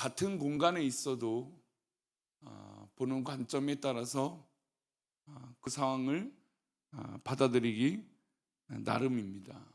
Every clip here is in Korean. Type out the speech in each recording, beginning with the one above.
같은 공간에 있어도 보는 관점에 따라서 그 상황을 받아들이기 나름입니다.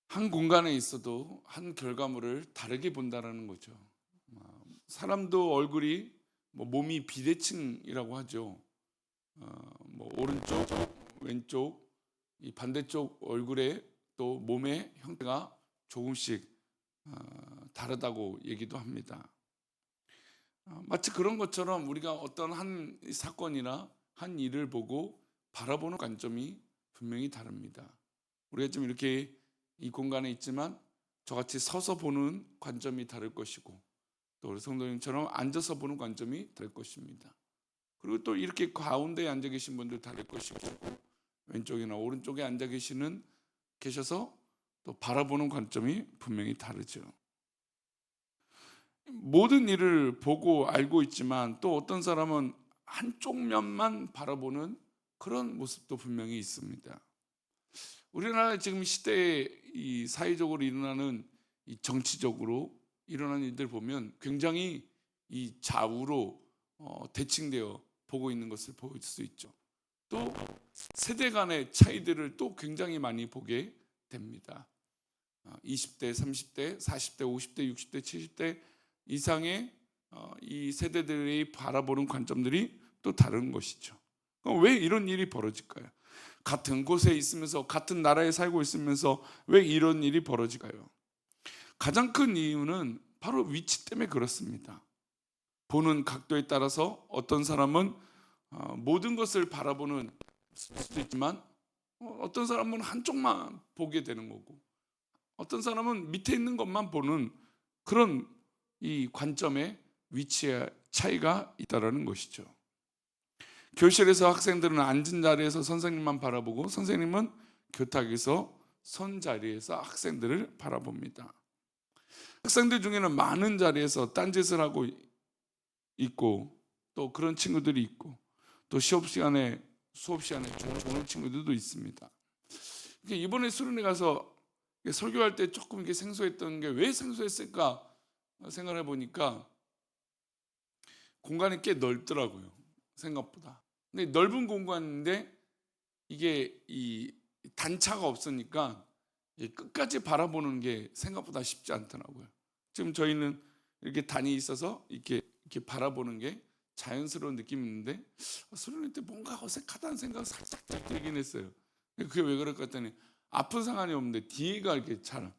한 공간에 있어도 한 결과물을 다르게 본다라는 거죠. 사람도 얼굴이 몸이 비대칭이라고 하죠. 오른쪽, 왼쪽, 이 반대쪽 얼굴에 또 몸의 형태가 조금씩 다르다고 얘기도 합니다. 마치 그런 것처럼 우리가 어떤 한 사건이나 한 일을 보고 바라보는 관점이 분명히 다릅니다. 우리가 좀 이렇게 이 공간에 있지만 저같이 서서 보는 관점이 다를 것이고, 또 우리 성도님처럼 앉아서 보는 관점이 다를 것입니다. 그리고 또 이렇게 가운데에 앉아 계신 분들 다를 것이고, 왼쪽이나 오른쪽에 앉아 계셔서 또 바라보는 관점이 분명히 다르죠. 모든 일을 보고 알고 있지만 또 어떤 사람은 한쪽 면만 바라보는 그런 모습도 분명히 있습니다. 우리나라 지금 시대에 이 사회적으로 일어나는 이 정치적으로 일어나는 일들 보면 굉장히 이 좌우로 대칭되어 보고 있는 것을 볼 수 있죠. 또 세대 간의 차이들을 또 굉장히 많이 보게 됩니다. 20대, 30대, 40대, 50대, 60대, 70대 이상의 이 세대들이 바라보는 관점들이 또 다른 것이죠. 왜 이런 일이 벌어질까요? 같은 곳에 있으면서 같은 나라에 살고 있으면서 왜 이런 일이 벌어질까요? 가장 큰 이유는 바로 위치 때문에 그렇습니다. 보는 각도에 따라서 어떤 사람은 모든 것을 바라보는 수도 있지만 어떤 사람은 한쪽만 보게 되는 거고, 어떤 사람은 밑에 있는 것만 보는 그런 이 관점의 위치의 차이가 있다는 것이죠. 교실에서 학생들은 앉은 자리에서 선생님만 바라보고, 선생님은 교탁에서 선 자리에서 학생들을 바라봅니다. 학생들 중에는 많은 자리에서 딴짓을 하고 있고, 또 그런 친구들이 있고, 또 수업 시간에 조는 친구들도 있습니다. 이번에 수련회 가서 설교할 때 조금 이렇게 생소했던 게, 왜 생소했을까 생각을 해보니까 공간이 꽤 넓더라고요, 생각보다. 근데 넓은 공간인데 이게 이 단차가 없으니까 끝까지 바라보는 게 생각보다 쉽지 않더라고요. 지금 저희는 이렇게 단이 있어서 이렇게 바라보는 게 자연스러운 느낌이 있는데, 수련회 때 뭔가 어색하다는 생각이 살짝 들긴 했어요. 그게 왜 그럴까 했더니 앞은 상관이 없는데 뒤가 이렇게 잘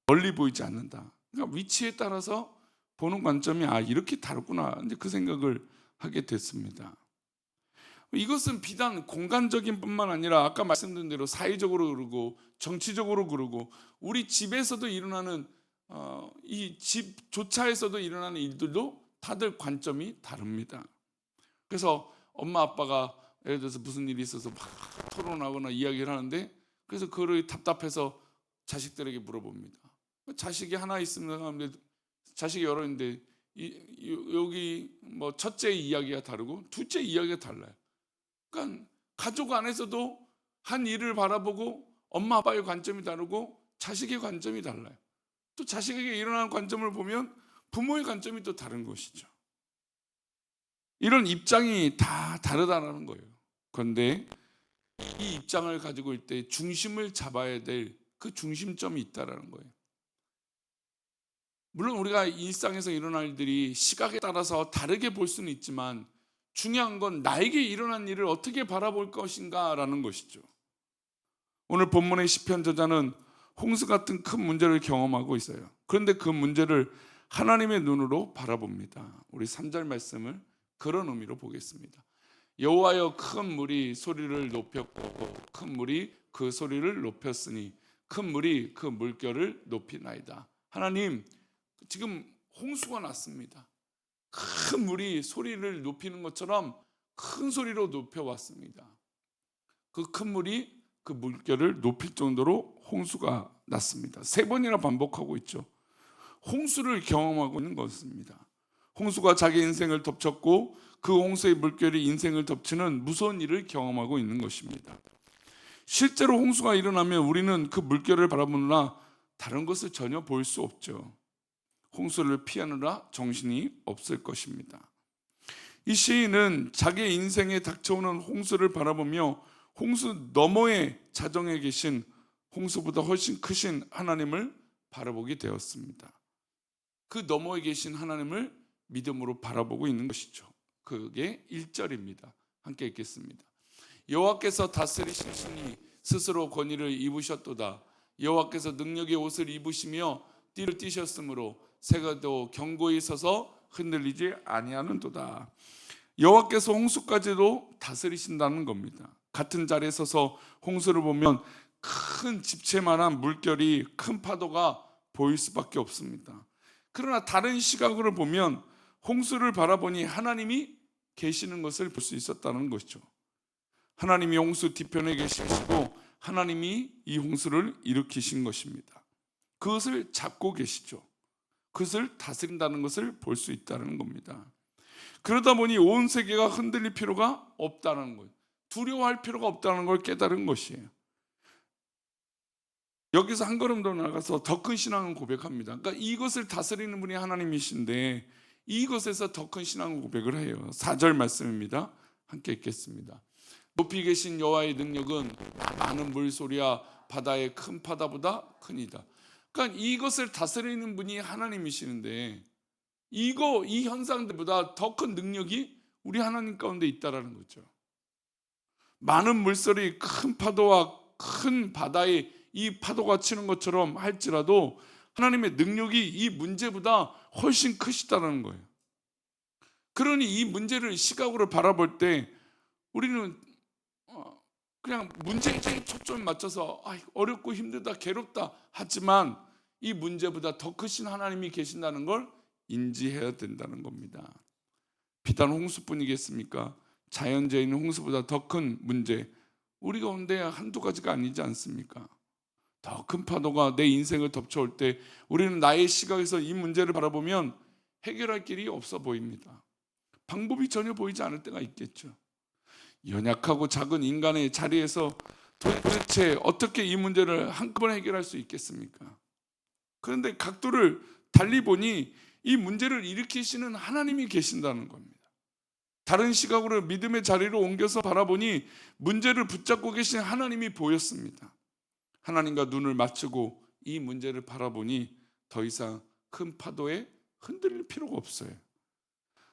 멀리 보이지 않는다. 그러니까 위치에 따라서 보는 관점이 이렇게 다르구나, 이제 그 생각을 하게 됐습니다. 이것은 비단 공간적인 뿐만 아니라 아까 말씀드린 대로 사회적으로 그러고 정치적으로 그러고 우리 집에서도 일어나는 이 집조차에서도 일어나는 일들도 다들 관점이 다릅니다. 그래서 엄마 아빠가 예를 들어서 무슨 일이 있어서 막 토론하거나 이야기를 하는데, 그래서 그걸 답답해서 자식들에게 물어봅니다. 자식이 하나 있으면 자식이 여러 있는데 여기 첫째 이야기가 다르고 둘째 이야기가 달라요. 그러니까 가족 안에서도 한 일을 바라보고 엄마 아빠의 관점이 다르고 자식의 관점이 달라요. 또 자식에게 일어나는 관점을 보면 부모의 관점이 또 다른 것이죠. 이런 입장이 다 다르다는 거예요. 그런데 이 입장을 가지고 있을 때 중심을 잡아야 될 그 중심점이 있다는 거예요. 물론 우리가 일상에서 일어날 일들이 시각에 따라서 다르게 볼 수는 있지만 중요한 건 나에게 일어난 일을 어떻게 바라볼 것인가라는 것이죠. 오늘 본문의 시편 저자는 홍수 같은 큰 문제를 경험하고 있어요. 그런데 그 문제를 하나님의 눈으로 바라봅니다. 우리 3절 말씀을 그런 의미로 보겠습니다. 여호와여, 큰 물이 소리를 높였고 큰 물이 그 소리를 높였으니 큰 물이 그 물결을 높이나이다. 하나님, 지금 홍수가 났습니다. 큰 물이 소리를 높이는 것처럼 큰 소리로 높여왔습니다. 그 큰 물이 그 물결을 높일 정도로 홍수가 났습니다. 3번이나 반복하고 있죠. 홍수를 경험하고 있는 것입니다. 홍수가 자기 인생을 덮쳤고 그 홍수의 물결이 인생을 덮치는 무서운 일을 경험하고 있는 것입니다. 실제로 홍수가 일어나면 우리는 그 물결을 바라보느라 다른 것을 전혀 볼 수 없죠. 홍수를 피하느라 정신이 없을 것입니다. 이 시인은 자기의 인생에 닥쳐오는 홍수를 바라보며 홍수 너머의 자정에 계신 홍수보다 훨씬 크신 하나님을 바라보게 되었습니다. 그 너머에 계신 하나님을 믿음으로 바라보고 있는 것이죠. 그게 1절입니다. 함께 읽겠습니다. 여호와께서 다스리신 신이 스스로 권위를 입으셨도다. 여호와께서 능력의 옷을 입으시며 띠를 띠셨으므로 새가도 견고히 서서 흔들리지 아니하는도다. 여호와께서 홍수까지도 다스리신다는 겁니다. 같은 자리에 서서 홍수를 보면 큰 집채만한 물결이, 큰 파도가 보일 수밖에 없습니다. 그러나 다른 시각으로 보면 홍수를 바라보니 하나님이 계시는 것을 볼 수 있었다는 것이죠. 하나님이 홍수 뒤편에 계시고 하나님이 이 홍수를 일으키신 것입니다. 그것을 잡고 계시죠. 그것을 다스린다는 것을 볼 수 있다는 겁니다. 그러다 보니 온 세계가 흔들릴 필요가 없다는 거예요. 두려워할 필요가 없다는 걸 깨달은 것이에요. 여기서 한 걸음 더 나가서 더 큰 신앙을 고백합니다. 그러니까 이것을 다스리는 분이 하나님이신데 이것에서 더 큰 신앙을 고백을 해요. 4절 말씀입니다. 함께 읽겠습니다. 높이 계신 여호와의 능력은 많은 물소리와 바다의 큰 파다보다 크니다. 그러니까 이것을 다스리는 분이 하나님이시는데 이 현상들보다 더 큰 능력이 우리 하나님 가운데 있다라는 거죠. 많은 물소리, 큰 파도와 큰 바다에 이 파도가 치는 것처럼 할지라도 하나님의 능력이 이 문제보다 훨씬 크시다는 거예요. 그러니 이 문제를 시각으로 바라볼 때 우리는 그냥 문제에 초점을 맞춰서 어렵고 힘들다, 괴롭다 하지만 이 문제보다 더 크신 하나님이 계신다는 걸 인지해야 된다는 겁니다. 비단 홍수뿐이겠습니까? 자연재해는 홍수보다 더 큰 문제, 우리 가운데 한두 가지가 아니지 않습니까? 더 큰 파도가 내 인생을 덮쳐올 때 우리는 나의 시각에서 이 문제를 바라보면 해결할 길이 없어 보입니다. 방법이 전혀 보이지 않을 때가 있겠죠. 연약하고 작은 인간의 자리에서 도대체 어떻게 이 문제를 한꺼번에 해결할 수 있겠습니까? 그런데 각도를 달리 보니 이 문제를 일으키시는 하나님이 계신다는 겁니다. 다른 시각으로 믿음의 자리로 옮겨서 바라보니 문제를 붙잡고 계신 하나님이 보였습니다. 하나님과 눈을 맞추고 이 문제를 바라보니 더 이상 큰 파도에 흔들릴 필요가 없어요.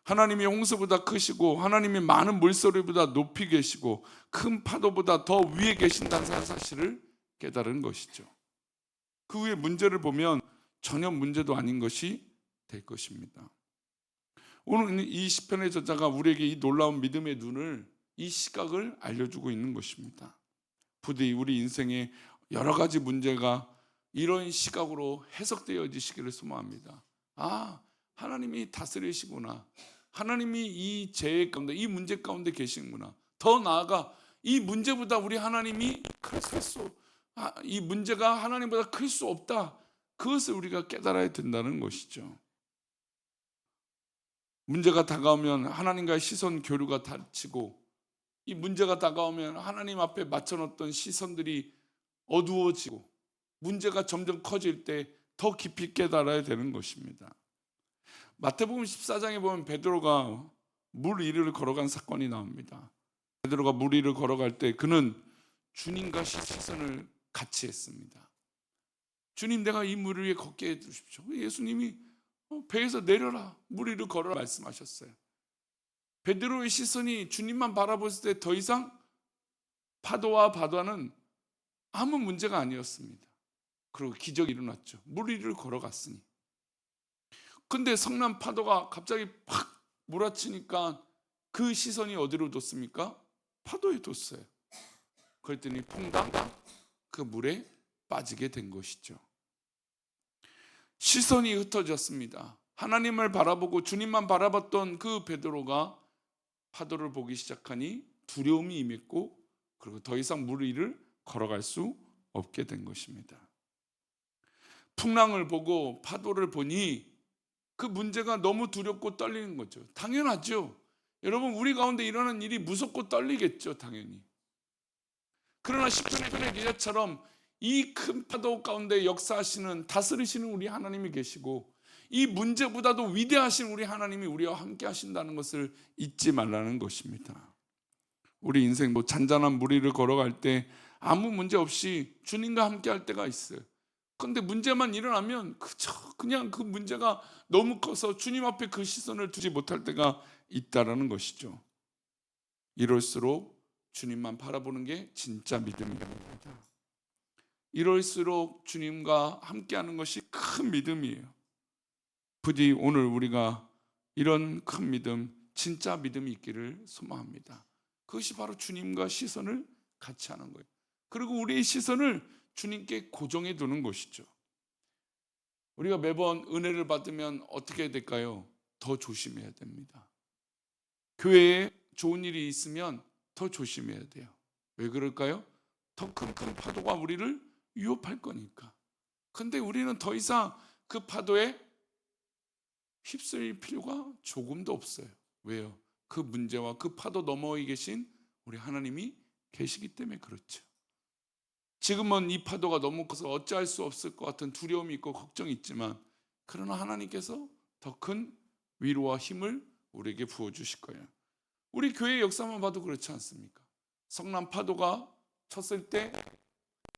하나님이 홍수보다 크시고 하나님이 많은 물소리보다 높이 계시고 큰 파도보다 더 위에 계신다는 사실을 깨달은 것이죠. 그 후에 문제를 보면 전혀 문제도 아닌 것이 될 것입니다. 오늘 이 시편의 저자가 우리에게 이 놀라운 믿음의 눈을, 이 시각을 알려주고 있는 것입니다. 부디 우리 인생에 여러 가지 문제가 이런 시각으로 해석되어지시기를 소망합니다. 하나님이 다스리시구나. 하나님이 이 재해 가운데, 이 문제 가운데 계시는구나. 더 나아가 이 문제보다 우리 하나님이 이 문제가 하나님보다 클 수 없다. 그것을 우리가 깨달아야 된다는 것이죠. 문제가 다가오면 하나님과의 시선 교류가 닫히고, 이 문제가 다가오면 하나님 앞에 맞춰놓던 시선들이 어두워지고, 문제가 점점 커질 때 더 깊이 깨달아야 되는 것입니다. 마태복음 14장에 보면 베드로가 물 위를 걸어간 사건이 나옵니다. 베드로가 물 위를 걸어갈 때 그는 주님과 시선을 같이 했습니다. 주님, 내가 이 물 위에 걷게 해주십시오. 예수님이 배에서 내려라, 물 위를 걸어라 말씀하셨어요. 베드로의 시선이 주님만 바라봤을 때 더 이상 파도와 바다는 아무 문제가 아니었습니다. 그리고 기적이 일어났죠. 물 위를 걸어갔으니. 근데 성난 파도가 갑자기 팍 몰아치니까 그 시선이 어디로 뒀습니까? 파도에 뒀어요. 그랬더니 퐁당 그 물에 빠지게 된 것이죠. 시선이 흩어졌습니다. 하나님을 바라보고 주님만 바라봤던 그 베드로가 파도를 보기 시작하니 두려움이 임했고, 그리고 더 이상 물 위를 걸어갈 수 없게 된 것입니다. 풍랑을 보고 파도를 보니 그 문제가 너무 두렵고 떨리는 거죠. 당연하죠. 여러분, 우리 가운데 일어나는 일이 무섭고 떨리겠죠, 당연히. 그러나 시편의 기자처럼 이 큰 파도 가운데 역사하시는, 다스리시는 우리 하나님이 계시고, 이 문제보다도 위대하신 우리 하나님이 우리와 함께 하신다는 것을 잊지 말라는 것입니다. 우리 인생 잔잔한 무리를 걸어갈 때 아무 문제 없이 주님과 함께 할 때가 있어요. 그런데 문제만 일어나면 그냥 그 문제가 너무 커서 주님 앞에 그 시선을 두지 못할 때가 있다라는 것이죠. 이럴수록 주님만 바라보는 게 진짜 믿음입니다. 이럴수록 주님과 함께하는 것이 큰 믿음이에요. 부디 오늘 우리가 이런 큰 믿음, 진짜 믿음이 있기를 소망합니다. 그것이 바로 주님과 시선을 같이 하는 거예요. 그리고 우리의 시선을 주님께 고정해 두는 것이죠. 우리가 매번 은혜를 받으면 어떻게 해야 될까요? 더 조심해야 됩니다. 교회에 좋은 일이 있으면 더 조심해야 돼요. 왜 그럴까요? 더 큰 파도가 우리를 위협할 거니까. 근데 우리는 더 이상 그 파도에 휩쓸릴 필요가 조금도 없어요. 왜요? 그 문제와 그 파도 너머에 계신 우리 하나님이 계시기 때문에 그렇죠. 지금은 이 파도가 너무 커서 어찌할 수 없을 것 같은 두려움이 있고 걱정이 있지만, 그러나 하나님께서 더 큰 위로와 힘을 우리에게 부어주실 거예요. 우리 교회 역사만 봐도 그렇지 않습니까? 성남 파도가 쳤을 때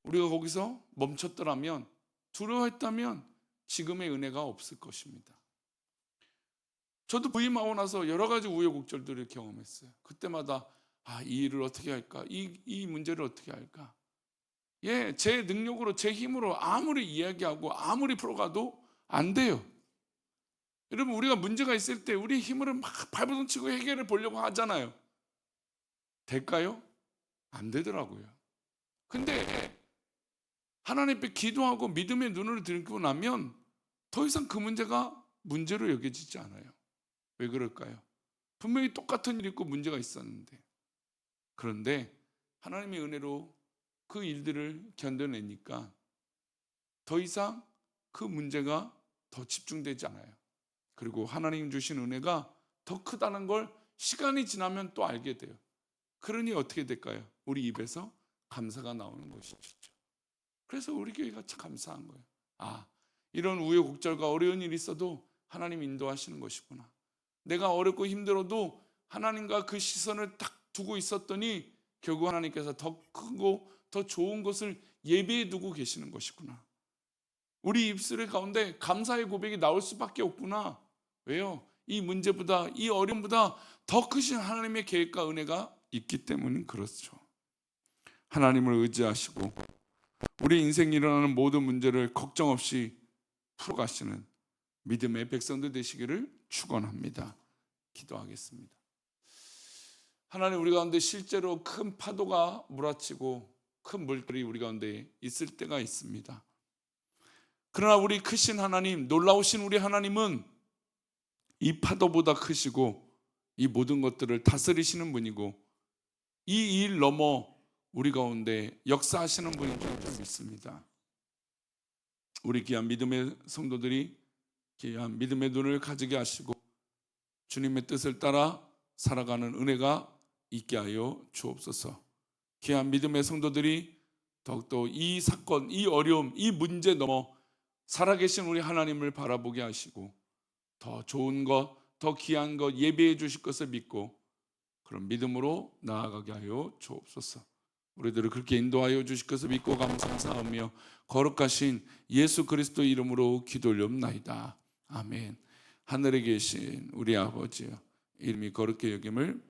우리가 거기서 멈췄더라면, 두려워했다면 지금의 은혜가 없을 것입니다. 저도 부임하고 나서 여러 가지 우여곡절들을 경험했어요. 그때마다 이 일을 어떻게 할까? 이 문제를 어떻게 할까? 제 능력으로, 제 힘으로 아무리 이야기하고 아무리 풀어가도 안 돼요. 여러분, 우리가 문제가 있을 때 우리 힘으로 막 발버둥치고 해결을 보려고 하잖아요. 될까요? 안 되더라고요. 근데 하나님 앞에 기도하고 믿음의 눈을 들고 나면 더 이상 그 문제가 문제로 여겨지지 않아요. 왜 그럴까요? 분명히 똑같은 일이 있고 문제가 있었는데, 그런데 하나님의 은혜로 그 일들을 견뎌내니까 더 이상 그 문제가 더 집중되지 않아요. 그리고 하나님 주신 은혜가 더 크다는 걸 시간이 지나면 또 알게 돼요. 그러니 어떻게 될까요? 우리 입에서 감사가 나오는 것이죠. 그래서 우리 교회가 참 감사한 거예요. 이런 우여곡절과 어려운 일이 있어도 하나님 인도하시는 것이구나. 내가 어렵고 힘들어도 하나님과 그 시선을 딱 두고 있었더니 결국 하나님께서 더 크고 더 좋은 것을 예비해 두고 계시는 것이구나. 우리 입술 가운데 감사의 고백이 나올 수밖에 없구나. 왜요? 이 문제보다, 이 어려움보다 더 크신 하나님의 계획과 은혜가 있기 때문인 그렇죠. 하나님을 의지하시고 우리 인생에 일어나는 모든 문제를 걱정 없이 풀어가시는 믿음의 백성들 되시기를 축원합니다. 기도하겠습니다. 하나님, 우리 가운데 실제로 큰 파도가 몰아치고 큰 물결이 우리 가운데 있을 때가 있습니다. 그러나 우리 크신 하나님, 놀라우신 우리 하나님은 이 파도보다 크시고 이 모든 것들을 다스리시는 분이고 이 일 넘어 우리 가운데 역사하시는 분인 줄 믿습니다. 우리 귀한 믿음의 성도들이 귀한 믿음의 눈을 가지게 하시고 주님의 뜻을 따라 살아가는 은혜가 있게 하여 주옵소서. 귀한 믿음의 성도들이 더욱더 이 사건, 이 어려움, 이 문제 넘어 살아계신 우리 하나님을 바라보게 하시고 더 좋은 것, 더 귀한 것 예비해 주실 것을 믿고 그런 믿음으로 나아가게 하여 주옵소서. 우리들을 그렇게 인도하여 주실 것을 믿고 감사하며 거룩하신 예수 그리스도 이름으로 기도 올리옵나이다. 아멘. 하늘에 계신 우리 아버지여, 이름이 거룩히 여김을